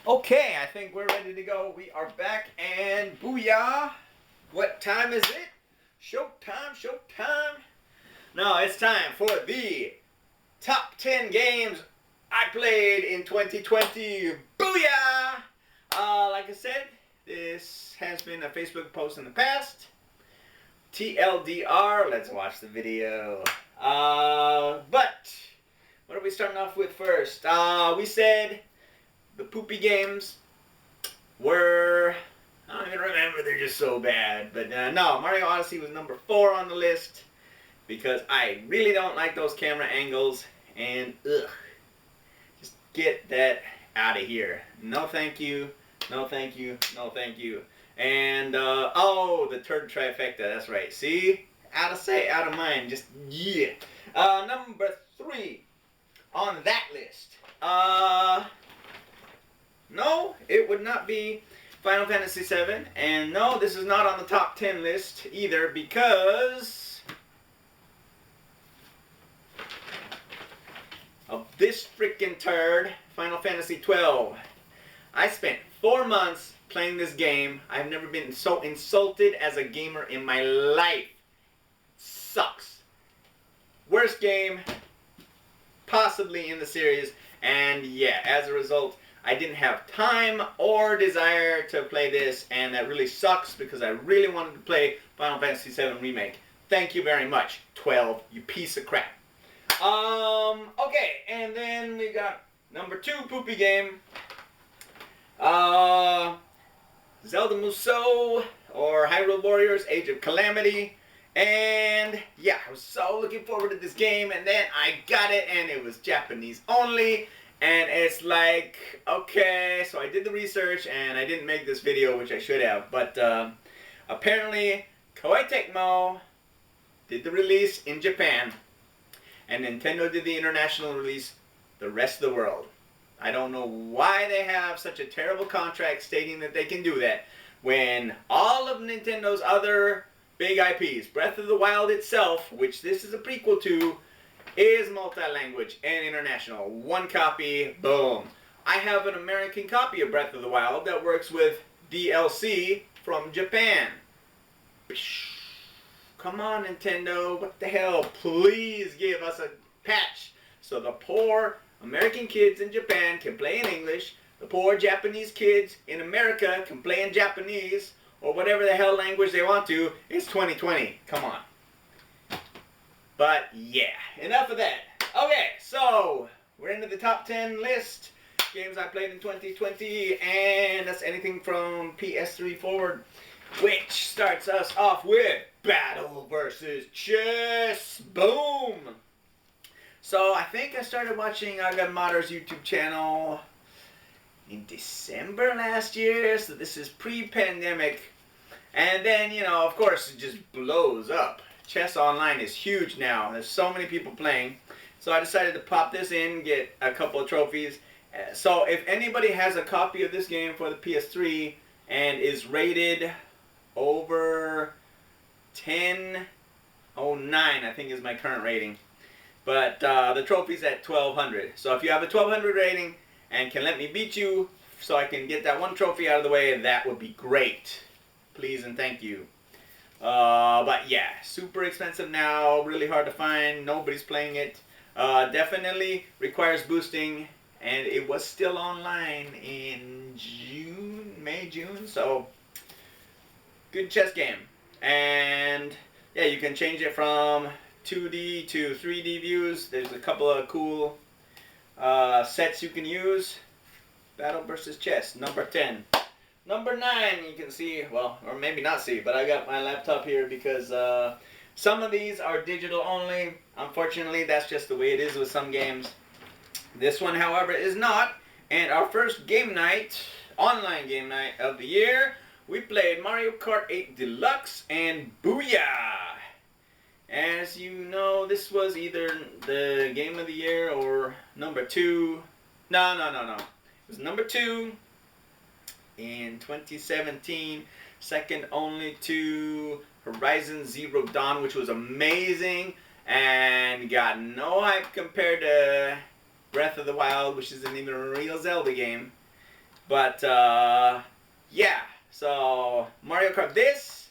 Okay, I think we're ready to go. We are back and booyah! What time is it? Showtime, showtime! No, it's time for the top 10 games I played in 2020. Booyah! Like I said, this has been a Facebook post in the past. TLDR, let's watch the video. But what are we starting off with first? We said the poopy games were, I don't even remember, they're just so bad. But no, Mario Odyssey was number 4 on the list because I really don't like those camera angles and just get that out of here. No thank you, no thank you, no thank you. And oh, the third trifecta, that's right. See? Out of sight, out of mind, just yeah. Number 3 on that list. No, it would not be Final Fantasy VII. And no, this is not on the top 10 list either because of this freaking turd, Final Fantasy XII. I spent 4 months playing this game. I've never been so insulted as a gamer in my life. Sucks. Worst game possibly in the series. And yeah, as a result, I didn't have time or desire to play this, and that really sucks because I really wanted to play Final Fantasy VII Remake. Thank you very much, 12, you piece of crap. Okay, and then we got number 2 poopy game. Zelda Musou, or Hyrule Warriors, Age of Calamity. And yeah, I was so looking forward to this game, and then I got it, and it was Japanese only. And it's like, okay, so I did the research, and I didn't make this video, which I should have. But apparently, Koei Tecmo did the release in Japan, and Nintendo did the international release the rest of the world. I don't know why they have such a terrible contract stating that they can do that when all of Nintendo's other big IPs, Breath of the Wild itself, which this is a prequel to, is multi-language and international. 1 copy, boom. I have an American copy of Breath of the Wild that works with DLC from Japan. Come on, Nintendo, what the hell? Please give us a patch so the poor American kids in Japan can play in English, the poor Japanese kids in America can play in Japanese, or whatever the hell language they want to. It's 2020. Come on. But yeah, enough of that. Okay, so we're into the top 10 list. Games I played in 2020, and that's anything from PS3 forward, which starts us off with Battle vs. Chess. Boom! So I think I started watching Agamador's YouTube channel in December last year, so this is pre-pandemic. And then, you know, of course, it just blows up. Chess Online is huge now. There's so many people playing. So I decided to pop this in, get a couple of trophies. So if anybody has a copy of this game for the PS3 and is rated over 1009, I think is my current rating. But the trophy's at 1200. So if you have a 1200 rating and can let me beat you so I can get that 1 trophy out of the way, that would be great. Please and thank you. But yeah, super expensive now, really hard to find, nobody's playing it. Definitely requires boosting, and it was still online in May, June, so good chess game. And yeah, you can change it from 2D to 3D views. There's a couple of cool sets you can use. Battle vs. Chess, number 10. Number 9, you can see, well, or maybe not see, but I got my laptop here because some of these are digital only. Unfortunately, that's just the way it is with some games. This one, however, is not. And our first game night, online game night of the year, we played Mario Kart 8 Deluxe and Booyah! As you know, this was either the game of the year or number 2. No. It was number 2. In 2017, second only to Horizon Zero Dawn, which was amazing and got no hype compared to Breath of the Wild, which isn't even a real Zelda game. But yeah, so Mario Kart. This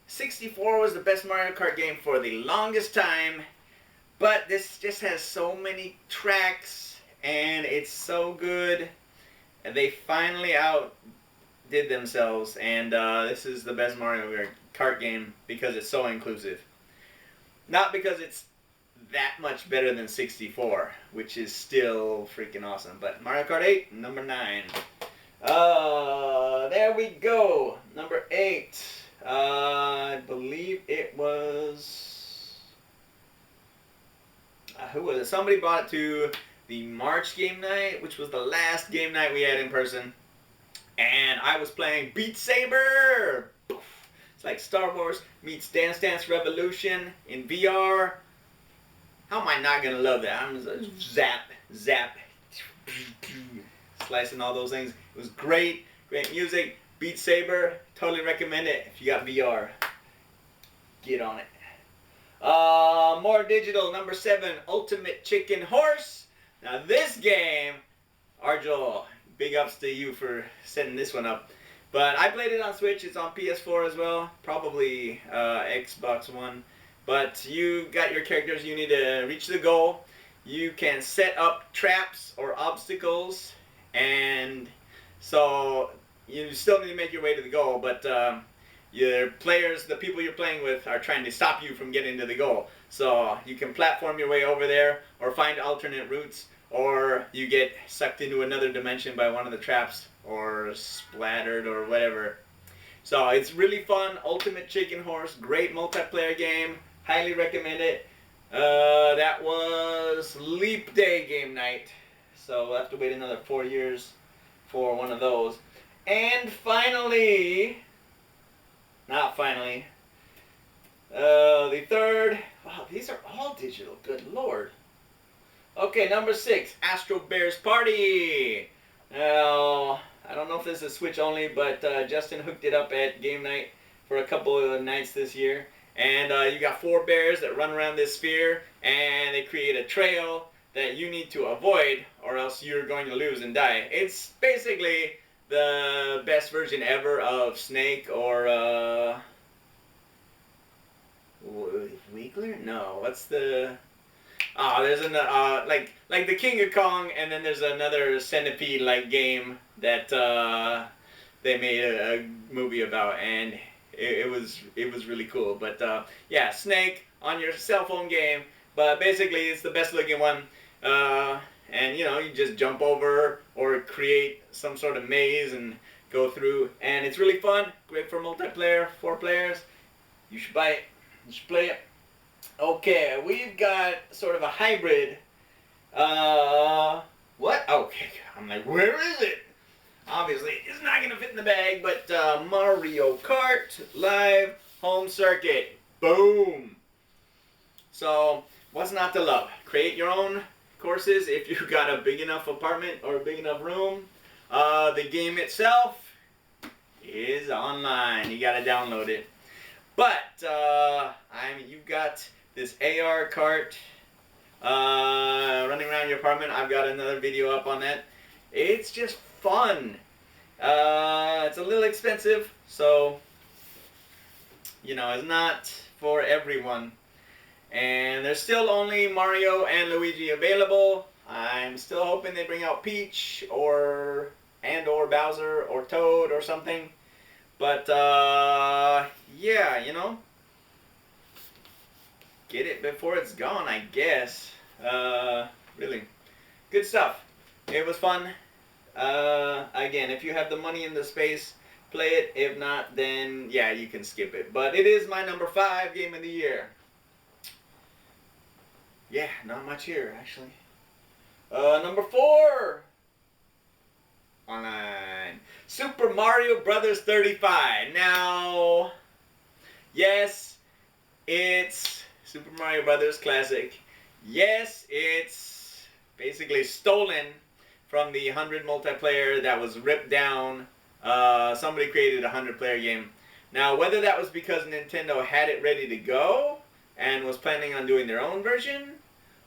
64 was the best Mario Kart game for the longest time. But this just has so many tracks, and it's so good. And they finally outdid themselves, and this is the best Mario Kart game because it's so inclusive. Not because it's that much better than 64, which is still freaking awesome. But Mario Kart 8, number 9. There we go. Number 8. I believe it was... who was it? Somebody bought it to the March game night, which was the last game night we had in person. And I was playing Beat Saber! It's like Star Wars meets Dance Dance Revolution in VR. How am I not gonna love that? I'm just zap, zap, slicing all those things. It was great, great music. Beat Saber, totally recommend it if you got VR. Get on it. More digital, number 7, Ultimate Chicken Horse. Now this game, Arjol, big ups to you for setting this one up. But I played it on Switch. It's on PS4 as well, probably Xbox One. But you got your characters. You need to reach the goal. You can set up traps or obstacles, and so you still need to make your way to the goal. But your players, the people you're playing with, are trying to stop you from getting to the goal. So you can platform your way over there, or find alternate routes, or you get sucked into another dimension by one of the traps, or splattered, or whatever. So it's really fun. Ultimate Chicken Horse, great multiplayer game. Highly recommend it. That was Leap Day game night. So we'll have to wait another 4 years for one of those. And finally, not finally, the third, wow, these are all digital, good lord. Okay, number 6, Astro Bears Party. Now, I don't know if this is Switch only, but Justin hooked it up at game night for a couple of nights this year. And you got 4 bears that run around this sphere, and they create a trail that you need to avoid, or else you're going to lose and die. It's basically the best version ever of Snake or Wiggler? No, what's the... Oh, there's an like the King of Kong, and then there's another centipede-like game that they made a movie about, and it was really cool. But yeah, Snake on your cell phone game, but basically it's the best looking one. And you know, you just jump over or create some sort of maze and go through, and it's really fun. Great for multiplayer, 4 players. You should buy it. You should play it. Okay, we've got sort of a hybrid. What? Okay, I'm like, where is it? Obviously, it's not gonna fit in the bag, but Mario Kart Live Home Circuit. Boom. So, what's not to love? Create your own courses if you've got a big enough apartment or a big enough room. The game itself is online. You gotta download it. But you've got this AR kart running around your apartment. I've got another video up on that. It's just fun. It's a little expensive, so you know, it's not for everyone. And there's still only Mario and Luigi available. I'm still hoping they bring out Peach or Bowser or Toad or something. But yeah, you know, get it before it's gone, I guess. Really good stuff. It was fun. Again, if you have the money and the space, play it. If not, then yeah, you can skip it. But it is my number 5 game of the year. Yeah, not much here, actually. Number 4. Online. Super Mario Brothers 35. Now, yes, it's Super Mario Brothers Classic. Yes, it's basically stolen from the 100 multiplayer that was ripped down. Somebody created a 100-player game. Now, whether that was because Nintendo had it ready to go and was planning on doing their own version,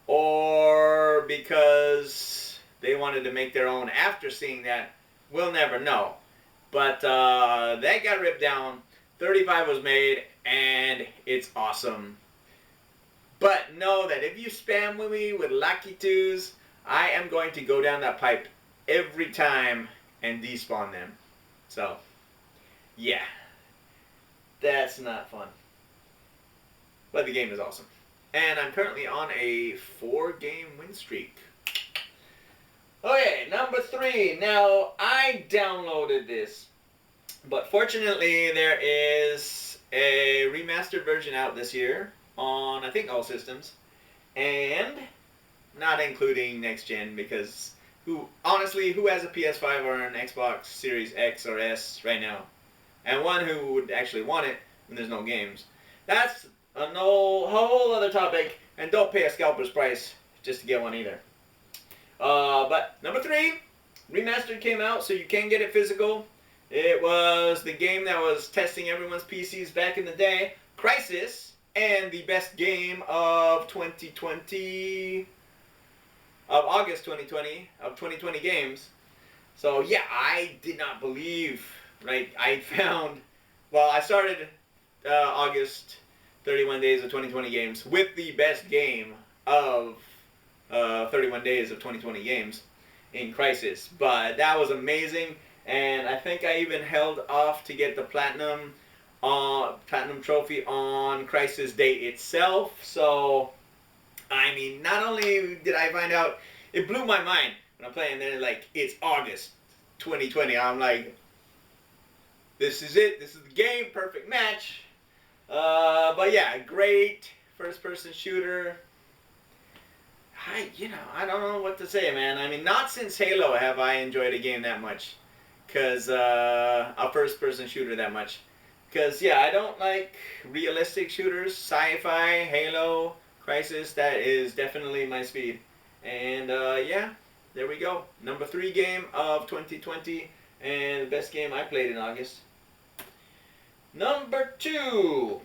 or because they wanted to make their own after seeing that, We'll never know. But that got ripped down. 35 was made, and it's awesome. But know that if you spam with me with Lucky 2s, I am going to go down that pipe every time and despawn them. So, yeah. That's not fun. But the game is awesome. And I'm currently on a 4-game win streak. Okay, number 3. Now, I downloaded this. But fortunately, there is a remastered version out this year on, I think, all systems. And not including next gen, because honestly, who has a PS5 or an Xbox Series X or S right now? And one who would actually want it when there's no games. That's a whole other topic, and don't pay a scalper's price just to get one either. But number 3, remastered came out, so you can get it physical. It was the game that was testing everyone's PCs back in the day, Crysis, and the best game of 2020, of August 2020, of 2020 games. So yeah, I did not believe, right, I started August 31 days of 2020 games with the best game of 31 days of 2020 games in Crysis. But that was amazing, and I think I even held off to get the platinum trophy on Crysis Day itself. So, I mean, not only did I find out, it blew my mind when I'm playing there, like, it's August 2020. I'm like, this is it. This is the game. Perfect match. But yeah, great first-person shooter. I don't know what to say, man. I mean, not since Halo have I enjoyed a game that much. A first-person shooter that much. Because, yeah, I don't like realistic shooters. Sci-fi, Halo, Crysis, that is definitely my speed. And, yeah, there we go. Number 3 game of 2020, and the best game I played in August. Number 2.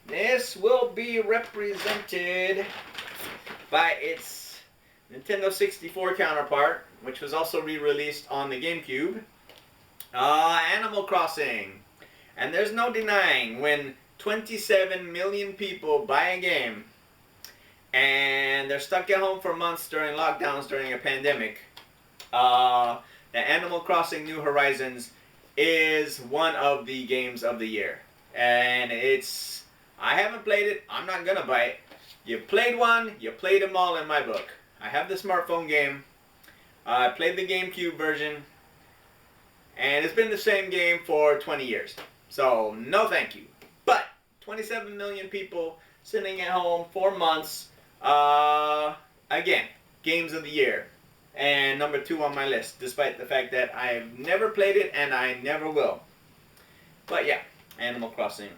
This will be represented by its Nintendo 64 counterpart, which was also re-released on the GameCube. Animal Crossing. And there's no denying, when 27 million people buy a game and they're stuck at home for months during lockdowns during a pandemic, the Animal Crossing New Horizons is one of the games of the year. And I haven't played it, I'm not gonna buy it. You played one, you played them all in my book. I have the smartphone game, I played the GameCube version, and it's been the same game for 20 years. So, no thank you. But, 27 million people sitting at home for months. Again, games of the year. And number 2 on my list, despite the fact that I've never played it and I never will. But yeah, Animal Crossing.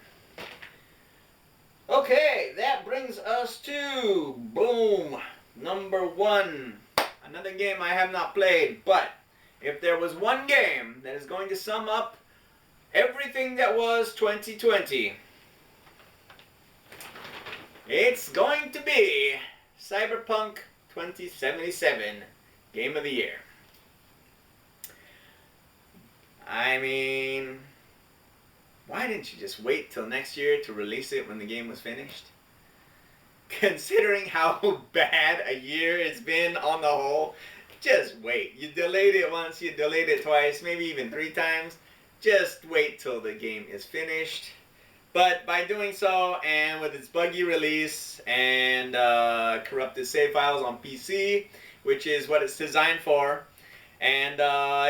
Okay, that brings us to, boom, number 1. Another game I have not played, but if there was one game that is going to sum up everything that was 2020, it's going to be Cyberpunk 2077, Game of the Year. I mean, why didn't you just wait till next year to release it when the game was finished? Considering how bad a year it's been on the whole, just wait. You delayed it once, you delayed it twice, maybe even 3 times. Just wait till the game is finished. But by doing so, and with its buggy release and corrupted save files on PC, which is what it's designed for, and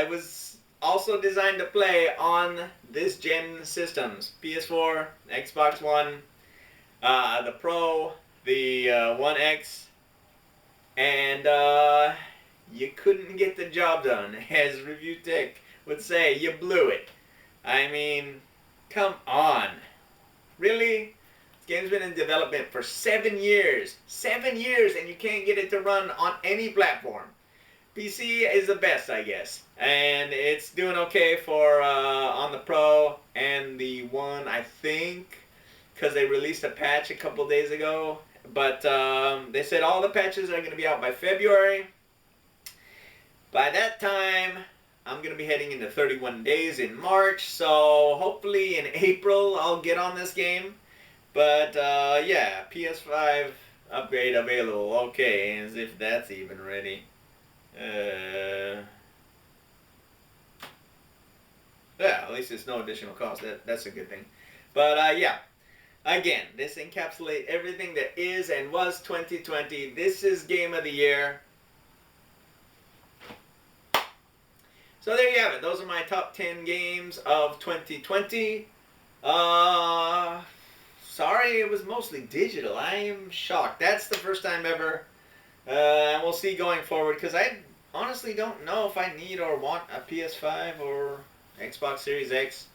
it was also designed to play on this gen systems, PS4, Xbox One, the Pro, the One X, and you couldn't get the job done. As Review Tech would say, you blew it. I mean, come on. Really? This game's been in development for 7 years. 7 years, and you can't get it to run on any platform. PC is the best, I guess. And it's doing okay for on the Pro and the One, I think, because they released a patch a couple days ago. But they said all the patches are going to be out by February. By that time, I'm going to be heading into 31 days in March, so hopefully in April I'll get on this game. But yeah, PS5 upgrade available. Okay, as if that's even ready. Yeah, at least it's no additional cost. That's a good thing. But yeah, again, this encapsulates everything that is and was 2020. This is Game of the Year. So there you have it. Those are my top 10 games of 2020. Sorry it was mostly digital. I am shocked. That's the first time ever. And we'll see going forward, because I honestly don't know if I need or want a PS5 or Xbox Series X.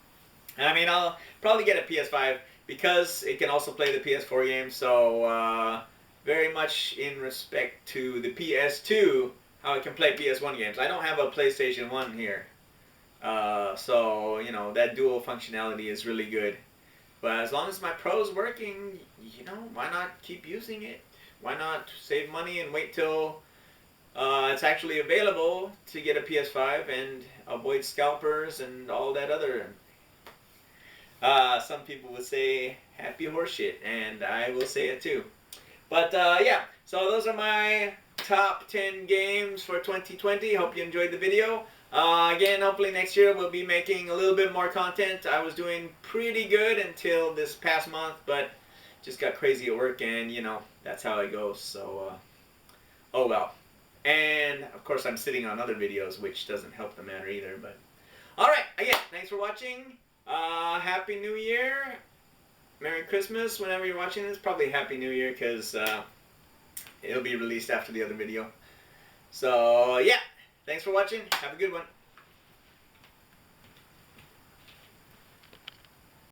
I mean, I'll probably get a PS5 because it can also play the PS4 games. So very much in respect to the PS2, how it can play PS1 games. I don't have a PlayStation 1 here. So, you know, that dual functionality is really good. But as long as my Pro's working, you know, why not keep using it? Why not save money and wait till it's actually available to get a PS5 and avoid scalpers and all that other... some people would say happy horseshit, and I will say it too. But yeah, so those are my top 10 games for 2020. Hope you enjoyed the video. Again, hopefully next year we'll be making a little bit more content. I was doing pretty good until this past month, but just got crazy at work, and you know, that's how it goes. So, oh well. And of course I'm sitting on other videos, which doesn't help the matter either. But alright, again, thanks for watching. Happy New Year. Merry Christmas whenever you're watching this. Probably Happy New Year, because it'll be released after the other video. So yeah, thanks for watching. Have a good one.